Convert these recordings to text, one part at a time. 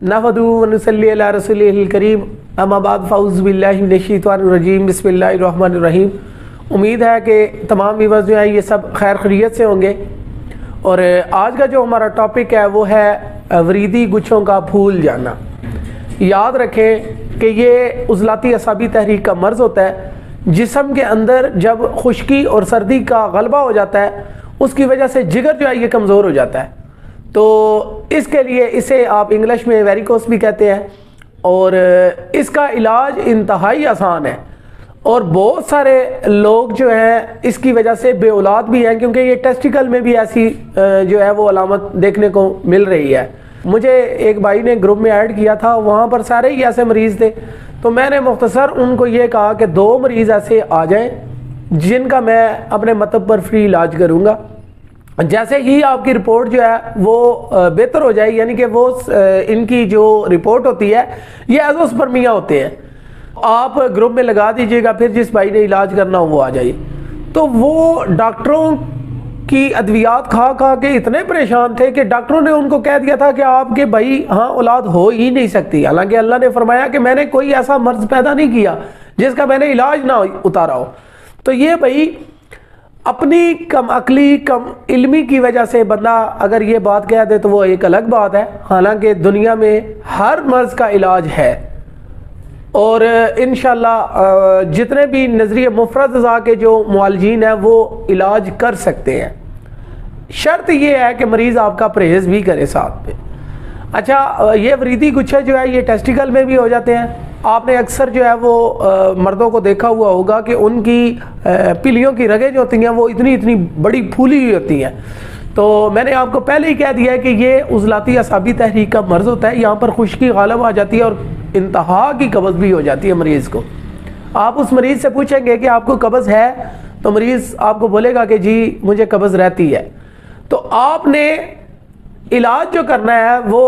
नहमदुहु व नुसल्ली अला रसूलिहिल करीम अम्मा बाद फ़अऊज़ु बिल्लाहि मिनश्शैतानिर रजीम बिस्मिल्लाहिर रहमानिर रहीम। उम्मीद है कि तमाम व्यूअर्स जो हैं ये सब खैर खैरियत से होंगे। और आज का जो हमारा टॉपिक है वो है वरीदी गुच्छों का फूल जाना। याद रखें कि ये उज़लाती असाबी तहरीक का मर्ज़ होता है। जिस्म के अंदर जब खुश्की और सर्दी का गलबा हो जाता है उसकी वजह से जिगर जो है ये कमज़ोर हो जाता है। तो इसके लिए इसे आप इंग्लिश में वेरिकोस भी कहते हैं और इसका इलाज इंतहाई आसान है। और बहुत सारे लोग जो हैं इसकी वजह से बे औलाद भी हैं, क्योंकि ये टेस्टिकल में भी ऐसी जो है वो अलामत देखने को मिल रही है। मुझे एक भाई ने ग्रुप में ऐड किया था, वहाँ पर सारे ही ऐसे मरीज़ थे। तो मैंने मुख्तसर उनको ये कहा कि 2 मरीज़ ऐसे आ जाएं जिनका मैं अपने मतलब पर फ्री इलाज करूँगा। जैसे ही आपकी रिपोर्ट जो है वो बेहतर हो जाए, यानी कि वो इनकी जो रिपोर्ट होती है ये एज़ोस्पर्मिया होते हैं, आप ग्रुप में लगा दीजिएगा, फिर जिस भाई ने इलाज करना हो वो आ जाइए। तो वो डॉक्टरों की अद्वियात खा खा के इतने परेशान थे कि डॉक्टरों ने उनको कह दिया था कि आपके भाई हाँ औलाद हो ही नहीं सकती। हालांकि अल्लाह ने फरमाया कि मैंने कोई ऐसा मर्ज पैदा नहीं किया जिसका मैंने इलाज ना उतारा हो। तो ये भाई अपनी कम अकली कम इल्मी की वजह से बंदा अगर ये बात कह दे तो वो एक अलग बात है। हालांकि दुनिया में हर मर्ज का इलाज है और इंशाल्लाह जितने भी नज़रिए मुफरद अज़ा के जो मुआलजीन हैं वो इलाज कर सकते हैं। शर्त ये है कि मरीज़ आपका परहेज़ भी करे साथ में। अच्छा, ये वरीदी गुच्छे जो है ये टेस्टिकल में भी हो जाते हैं। आपने अक्सर जो है वो मर्दों को देखा हुआ होगा कि उनकी पिलियों की रगें जो होती हैं वो इतनी इतनी बड़ी फूली हुई होती हैं। तो मैंने आपको पहले ही कह दिया है कि ये उज़लाती असाबी तहरीक का मर्ज़ होता है। यहाँ पर खुश्की गालिब आ जाती है और इंतहा की कब्ज़ भी हो जाती है मरीज़ को। आप उस मरीज़ से पूछेंगे कि आपको कब्ज़ है, तो मरीज़ आपको बोलेगा कि जी मुझे कब्ज़ रहती है। तो आपने इलाज जो करना है वो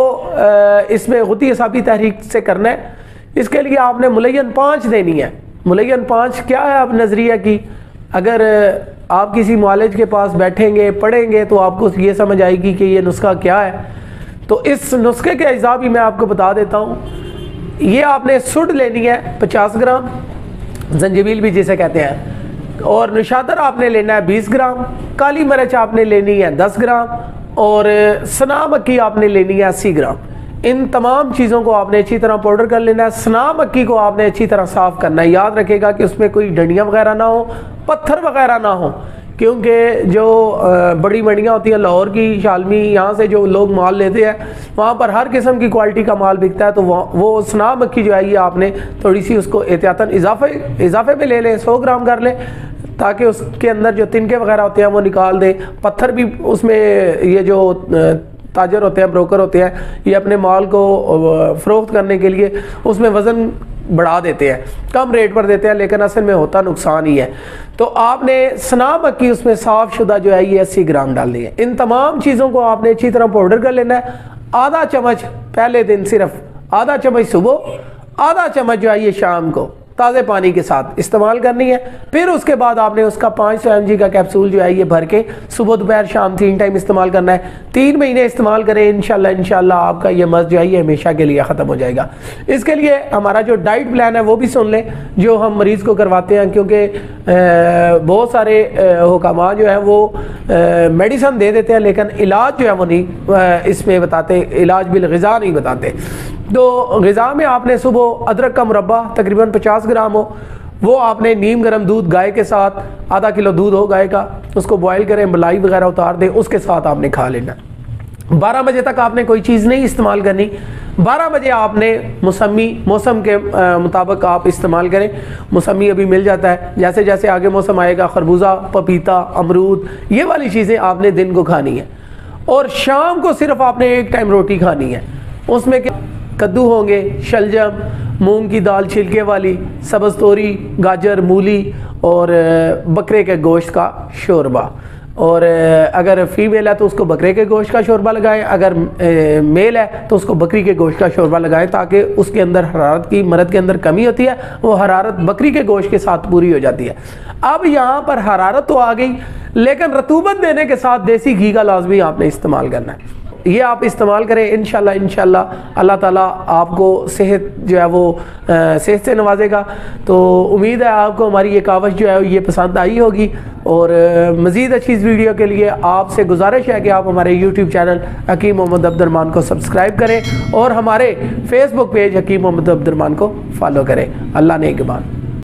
इसमें गुती असाबी तहरीक से करना है। इसके लिए आपने मुलय्यन 5 देनी है। मुलय्यन 5 क्या है अब नज़रिया की, अगर आप किसी मुआलिज के पास बैठेंगे पढ़ेंगे तो आपको ये समझ आएगी कि ये नुस्खा क्या है। तो इस नुस्खे के अज्जा भी मैं आपको बता देता हूँ। ये आपने सुड लेनी है 50 ग्राम, जंजीबील भी जिसे कहते हैं, और निशातर आपने लेना है 20 ग्राम, काली मिर्च आपने लेनी है 10 ग्राम और सना मक्की आपने लेनी है 80 ग्राम। इन तमाम चीज़ों को आपने अच्छी तरह पाउडर कर लेना है। सना मक्की को आपने अच्छी तरह साफ़ करना है। याद रखिएगा कि उसमें कोई डंडियाँ वगैरह ना हो, पत्थर वगैरह ना हो, क्योंकि जो बड़ी मंडियाँ होती हैं लाहौर की, शालमी, यहाँ से जो लोग माल लेते हैं वहाँ पर हर किस्म की क्वालिटी का माल बिकता है। तो वो सना मक्की जो है ये आपने थोड़ी सी उसको एहतियातन इजाफे में ले लें, 100 ग्राम कर लें, ताकि उसके अंदर जो तिनके वगैरह होते हैं वो निकाल दें। पत्थर भी उसमें ये जो ताजर होते हैं, ब्रोकर होते हैं, ये अपने माल को फ़रोख्त करने के लिए उसमें वज़न बढ़ा देते हैं, कम रेट पर देते हैं, लेकिन असल में होता नुकसान ही है। तो आपने सना मक्की उसमें साफ़ शुदा जो है ये 80 ग्राम डालनी है। इन तमाम चीज़ों को आपने अच्छी तरह पाउडर कर लेना है। आधा चम्मच पहले दिन, सिर्फ आधा चम्मच सुबह, आधा चम्मच जो है ये शाम को ताज़े पानी के साथ इस्तेमाल करनी है। फिर उसके बाद आपने उसका 500 mg का कैप्सूल जो है ये भर के सुबह दोपहर शाम 3 टाइम इस्तेमाल करना है। 3 महीने इस्तेमाल करें, इंशाल्लाह आपका ये मर्ज़ जो है ये हमेशा के लिए ख़त्म हो जाएगा। इसके लिए हमारा जो डाइट प्लान है वो भी सुन लें जो हम मरीज़ को करवाते हैं, क्योंकि बहुत सारे हुकामा जो है वो मेडिसन दे देते हैं लेकिन इलाज जो है वो नहीं इसमें बताते, इलाज बिल ग़िज़ा नहीं बताते। तो ग़िज़ा में आपने सुबह अदरक का मुरब्बा तकरीबन 50 ग्राम हो, वो आपने नीम गर्म दूध गाय के साथ, आधा किलो दूध हो गाय का, उसको बॉयल करें, मलाई वगैरह उतार दें, उसके साथ आपने खा लेना। 12 बजे तक आपने कोई चीज़ नहीं इस्तेमाल करनी। 12 बजे आपने मौसमी, मौसम के मुताबिक आप इस्तेमाल करें। मौसमी अभी मिल जाता है, जैसे जैसे आगे मौसम आएगा खरबूजा, पपीता, अमरूद, ये वाली चीज़ें आपने दिन को खानी है। और शाम को सिर्फ आपने 1 टाइम रोटी खानी है। उसमें कद्दू होंगे, शलजम, मूंग की दाल छिलके वाली, सब्ज़ तोरी, गाजर, मूली और बकरे के गोश्त का शोरबा। और अगर फीमेल है तो उसको बकरे के गोश्त का शोरबा लगाएं, अगर मेल है तो उसको बकरी के गोश्त का शोरबा लगाएं, ताकि उसके अंदर हरारत की, मर्द के अंदर कमी होती है, वो हरारत बकरी के गोश्त के साथ पूरी हो जाती है। अब यहाँ पर हरारत तो आ गई, लेकिन रतूबत देने के साथ देसी घी का लाजमी आपने इस्तेमाल करना है। یہ آپ استعمال کریں، انشاءاللہ اللہ تعالیٰ آپ کو صحت جو ہے وہ صحت سے نوازے گا۔ تو امید ہے آپ کو ہماری یہ کاوش جو ہے یہ پسند آئی ہوگی، اور مزید اچھی اس ویڈیو کے لیے آپ سے گزارش ہے کہ آپ ہمارے یوٹیوب چینل حکیم محمد عبد الرحمان کو سبسکرائب کریں، اور ہمارے فیس بک پیج حکیم محمد عبد الرحمان کو فالو کریں۔ اللہ نے نگہبان۔